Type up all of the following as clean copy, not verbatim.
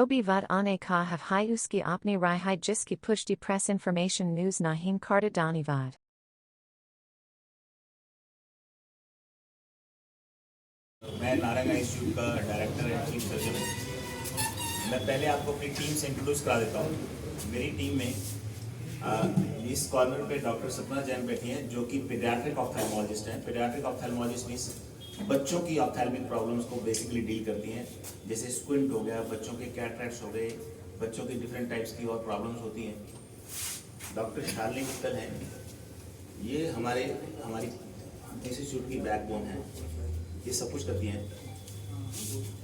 Dobi vad ane ka have hai uski apni rai hai jiski pushti press information news nahin karta danivad. मैं Narayan institute का director and chief surgeon हूँ। मैं पहले आपको अपनी team से इंट्रोड्यूस करा देता हूँ। मेरी टीम में इस कॉर्नर पे डॉक्टर सपना जैन बैठी हैं जो कि पीडियाट्रिक ऑप्थेल्मोलॉजिस्ट हैं। पीडियाट्रिक ऑप्थेल्मोलॉजिस्ट मींस बच्चों की ऑप्थेल्मिक प्रॉब्लम्स को बेसिकली डील करती हैं, जैसे स्क्विंट हो गया, बच्चों के कैटरैक्ट्स हो गए, बच्चों की डिफरेंट टाइप्स की और प्रॉब्लम्स होती हैं। डॉक्टर शालिनी मित्तल हैं, ये हमारी इंस्टीट्यूट की बैकबोन है, ये सब कुछ करती हैं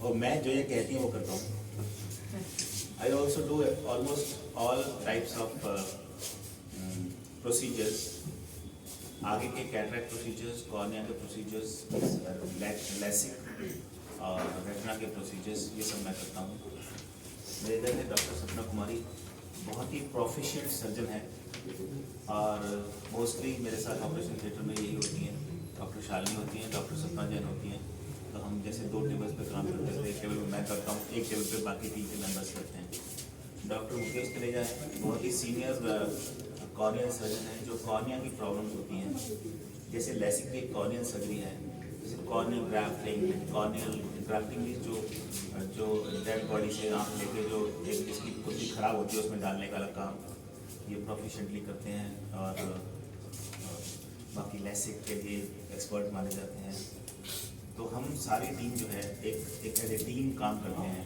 और मैं जो ये कहती हैं वो करता हूँ। I also do almost all types of procedures, आगे के कैटरैक्ट प्रोसीजर्स, कॉर्निया के प्रोसीजर्स, लैसिक और रेटिना के प्रोसीजर्स, ये सब मैं करता हूँ। मेरे इधर है डॉक्टर सपना कुमारी, बहुत ही प्रोफिशिएंट सर्जन है और मोस्टली मेरे साथ ऑपरेशन थिएटर में यही होती हैं। डॉक्टर शालिनी होती हैं, डॉक्टर सपना जैन होती हैं। तो हम जैसे 2 टेबल्स पे काम करते थे, एक टेबल पे मैं करता हूँ, एक टेबल पे बाकी 3 के मेंबर्स करते हैं। डॉक्टर मुकेश तनेजा है, बहुत ही सीनियर कॉर्नियल सर्जन है जो कॉर्निया की प्रॉब्लम्स होती हैं, जैसे लैसिक की कॉर्नियल सर्जरी है, जैसे कॉर्नियल ग्राफ्टिंग। कॉर्नियल ग्राफ्टिंग भी जो डेड बॉडी से आँख लेके जो एक जिसकी पुतली खराब होती है उसमें डालने का अलग काम ये प्रोफिशिएंटली करते हैं और बाकी लैसिक के लिए एक्सपर्ट माने जाते हैं। तो हम सारी टीम जो है एक एज ए टीम काम करते हैं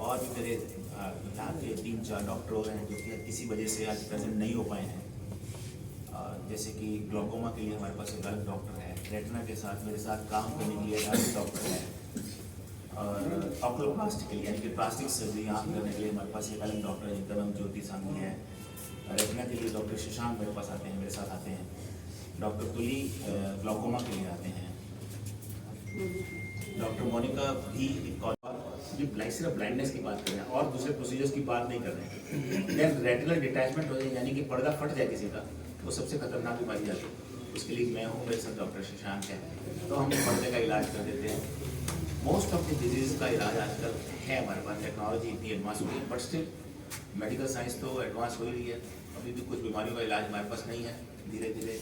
और भी मेरे यहाँ के 3-4 डॉक्टर और हैं जो कि किसी वजह से आज प्रेजेंट नहीं हो पाए हैं। जैसे कि ग्लोकोमा के लिए हमारे पास एक अलग डॉक्टर है, रेटिना के साथ मेरे साथ काम करने के लिए अलग डॉक्टर है और ऑक्लोप्लास्टी के लिए यानी कि प्लास्टिक सर्जरी आँख करने के लिए हमारे पास एक अलग डॉक्टर है जिनका नाम ज्योति सांघी है। रेटिना के लिए डॉक्टर शशांक मेरे पास आते हैं, मेरे साथ आते हैं। डॉक्टर तुली ग्लोकोमा के लिए आते हैं। डॉक्टर मोनिका भी सिर्फ ब्लाइंडनेस की बात कर रहे हैं और दूसरे प्रोसीजर्स की बात नहीं कर रहे हैं। देन रेटिनल डिटैचमेंट हो जाए यानी कि पर्दा फट जाए किसी का, वो सबसे खतरनाक बीमारी जाती है। उसके लिए मैं हूँ, मेरे साथ डॉक्टर शशांक है, तो हम पर्दे का इलाज कर देते हैं। मोस्ट ऑफ द डिजीज का इलाज आजकल है हमारे पास, टेक्नोलॉजी इतनी एडवांस हो गई है, बट स्टिल मेडिकल साइंस तो एडवांस हो ही रही है। अभी भी कुछ बीमारियों का इलाज हमारे पास नहीं है, धीरे धीरे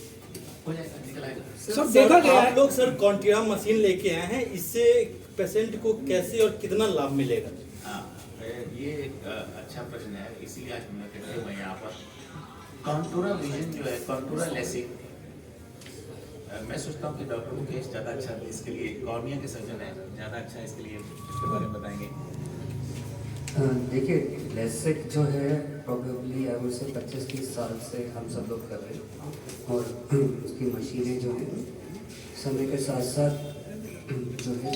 हो जाएगा, निकल आएगा। सर देखा गया है लोग सर कॉन्टिया मशीन लेके आए हैं, इससे पेशेंट को कैसे और कितना लाभ मिलेगा? हाँ, ये एक अच्छा प्रश्न है, इसीलिए आज हम कहते हैं यहाँ पर कॉन्टूरा विजन जो है, कॉन्टूरा लैसिक, मैं सोचता हूँ कि डॉक्टर मुकेश ज़्यादा अच्छा इसके लिए, कॉर्निया के सर्जन है, ज़्यादा अच्छा इसके लिए इसके बारे में बताएंगे। देखिए, लैसिक जो है प्रोबेबली आई वुड से 25-30 साल से हम सब लोग कर रहे हैं और उसकी मशीनें जो हैं समय के साथ साथ जो है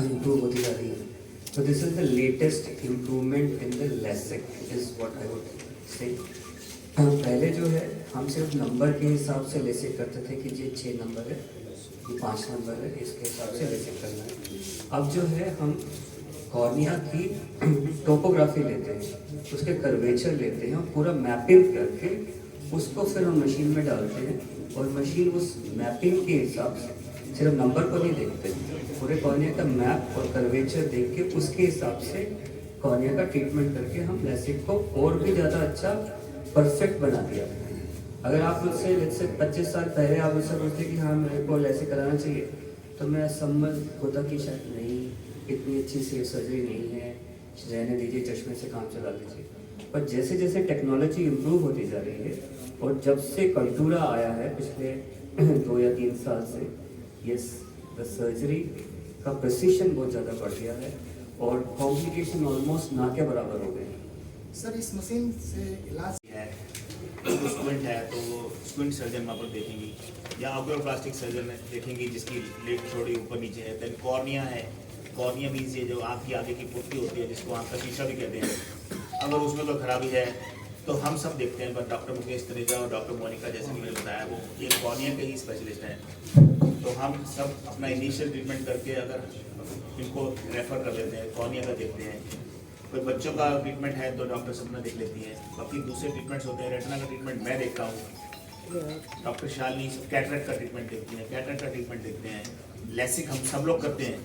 इम्प्रूव होती जा रही है। तो this is the latest improvement in the LASIK is what I would say. पहले जो है हम सिर्फ नंबर के हिसाब से लैसिक करते थे कि ये 6 नंबर है, ये 5 नंबर है, इसके हिसाब से लैसिक करना है। अब जो है हम कॉर्निया की टोपोग्राफी लेते हैं, उसके कर्वेचर लेते हैं और पूरा मैपिंग करके उसको फिर हम मशीन में डालते हैं और मशीन उस मैपिंग के हिसाब से सिर्फ नंबर को नहीं देखते, पूरे कॉर्निया का मैप और कर्वेचर देख के उसके हिसाब से कॉर्निया का ट्रीटमेंट करके हम लैसिक को और भी ज़्यादा अच्छा परफेक्ट बना दिया। अगर आप मुझसे 25 साल पहले आप मुझसे पूछते कि हाँ मेरे को लैसिक कराना चाहिए, तो मैं सम्मत होता कि शायद नहीं, इतनी अच्छी से सर्जरी नहीं है, रहने दीजिए, चश्मे से काम चला लीजिए। पर जैसे जैसे टेक्नोलॉजी इम्प्रूव होती जा रही है और जब से कल्टूरा आया है पिछले 2 या 3 साल से, यस द सर्जरी का प्रिसीशन बहुत ज़्यादा बढ़ गया है और कॉम्प्लिकेशन ऑलमोस्ट ना के बराबर हो गए हैं। सर इस मशीन से इलाज है, तो स्क्विंट है तो वो स्क्विंट सर्जन वहाँ पर देखेंगी, या ऑक्लोप्लास्टिक सर्जन देखेंगी जिसकी लिड थोड़ी ऊपर नीचे है। देन कॉर्निया है, कॉर्निया मीन्स ये जो आँख की आगे की पुट्टी होती है जिसको आँख का शीशा भी कहते हैं, अगर उसमें कोई खराबी है तो हम सब देखते हैं। पर डॉक्टर मुकेश तनेजा और डॉक्टर मोनिका जैसे कि मैंने बताया वो ये कॉर्निया के ही स्पेशलिस्ट हैं, तो हम सब अपना इनिशियल ट्रीटमेंट करके अगर इनको रेफ़र कर देते हैं, कॉर्निया का देखते हैं। कोई बच्चों का ट्रीटमेंट है तो डॉक्टर सपना देख लेती है, बाकी दूसरे ट्रीटमेंट्स होते हैं। रेटिना का ट्रीटमेंट मैं देखता हूँ, डॉक्टर शालिनी कैटरैक्ट का ट्रीटमेंट देखती हैं, कैटरैक्ट का ट्रीटमेंट देखते हैं। लैसिक हम सब लोग करते हैं,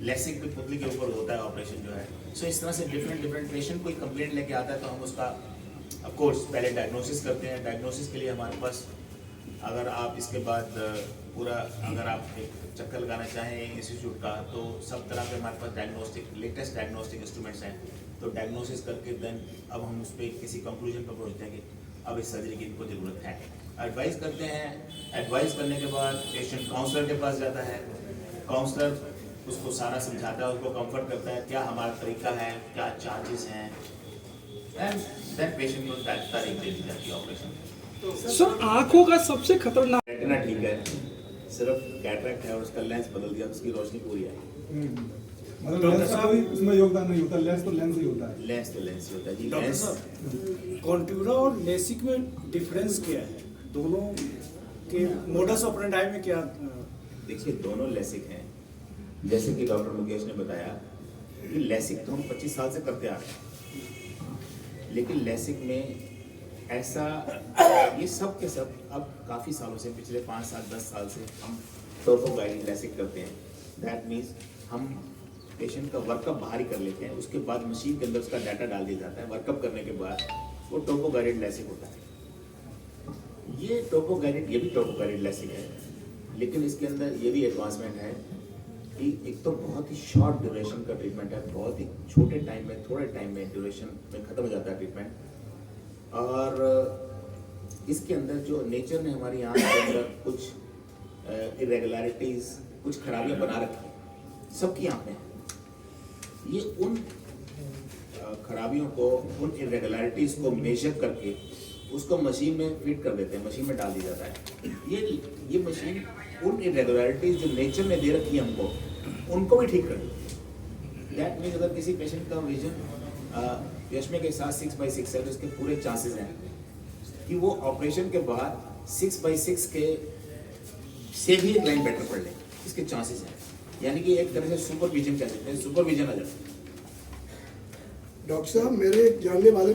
लेसिक पे पुतली के ऊपर होता है ऑपरेशन जो है। सो इस तरह से डिफरेंट पेशेंट कोई कंप्लेंट लेके आता है तो हम उसका ऑफ कोर्स पहले डायग्नोसिस करते हैं। डायग्नोसिस के लिए हमारे पास अगर आप इसके बाद पूरा अगर आप एक चक्कर लगाना चाहें इंस्टीट्यूट का तो सब तरह के हमारे पास डायग्नोस्टिक लेटेस्ट डायग्नोस्टिक इंस्ट्रूमेंट्स हैं। तो डायग्नोसिस करके देन अब हम उस पर किसी कंक्लूजन पर पहुँचते हैं कि अब इस सर्जरी की इनको ज़रूरत है। एडवाइस करते हैं, एडवाइस करने के बाद पेशेंट काउंसलर के पास जाता है। काउंसलर उसको सारा समझाता है, उसको कंफर्ट करता है क्या हमारा तरीका है, क्या चार्जेस हैं, एंड देन पेशेंट को तारीख दे दी जाती है ऑपरेशन। सर आंखों का सबसे खतरनाक रेटिना ठीक है, सिर्फ कैटरेक्ट है और उसका लेंस बदल दिया तो उसकी रोशनी पूरी है। मतलब लेंस का भी उसमें योगदान नहीं होता, लेंस तो लेंस ही होता है। लेंस तो लेंस ही होता है जी। डॉक्टर लेंस साहब, कॉन्ट्यूरा और लेसिक में डिफरेंस क्या है? दोनों के मोडस ऑपरेंडाई में क्या? देखिए दोनों लेसिक हैं। जैसे कि डॉक्टर मुकेश ने बताया कि लेसिक तो हम 25 साल से करते आ रहे हैं, लेकिन लेसिक में ऐसा ये सब के सब अब काफ़ी सालों से, पिछले 5 साल 10 साल से हम टोपो गाइडेड लेसिक करते हैं। दैट मीन्स हम पेशेंट का वर्कअप बाहर ही कर लेते हैं, उसके बाद मशीन के अंदर उसका डाटा डाल दिया जाता है। वर्कअप करने के बाद वो टोपो गाइडेड लेसिक होता है। ये टोपो गाइडेड, ये भी टोपो गाइडेड लेसिक है, लेकिन इसके अंदर ये भी एडवांसमेंट है कि एक तो बहुत ही शॉर्ट ड्यूरेशन का ट्रीटमेंट है, बहुत ही छोटे टाइम में, थोड़े टाइम में ड्यूरेशन में ख़त्म हो जाता है ट्रीटमेंट। और इसके अंदर जो नेचर ने हमारी आँख के अंदर कुछ इरेगुलरिटीज़, कुछ खराबियाँ बना रखी हैं, सबकी आँख में। ये उन खराबियों को, उन इरेगुलरिटीज़ को मेजर करके उसको मशीन में फिट कर देते हैं, मशीन में डाल दिया जाता है। ये मशीन उन इरेगुलरिटीज़ जो नेचर ने दे रखी है हमको, उनको भी ठीक कर देती है। दैट मीन्स अगर किसी पेशेंट का विजन चश्मे के साथ 6/6 है तो इसके पूरे चांसेस हैं कि वो ऑपरेशन के बाद 6/6 के से भी एक लाइन बेटर पड़ ले, इसके चांसेस हैं। यानी कि एक तरह से सुपरविजन कह सकते हैं, सुपरविजन आ जाता है। डॉक्टर साहब, मेरे एक जानने वाले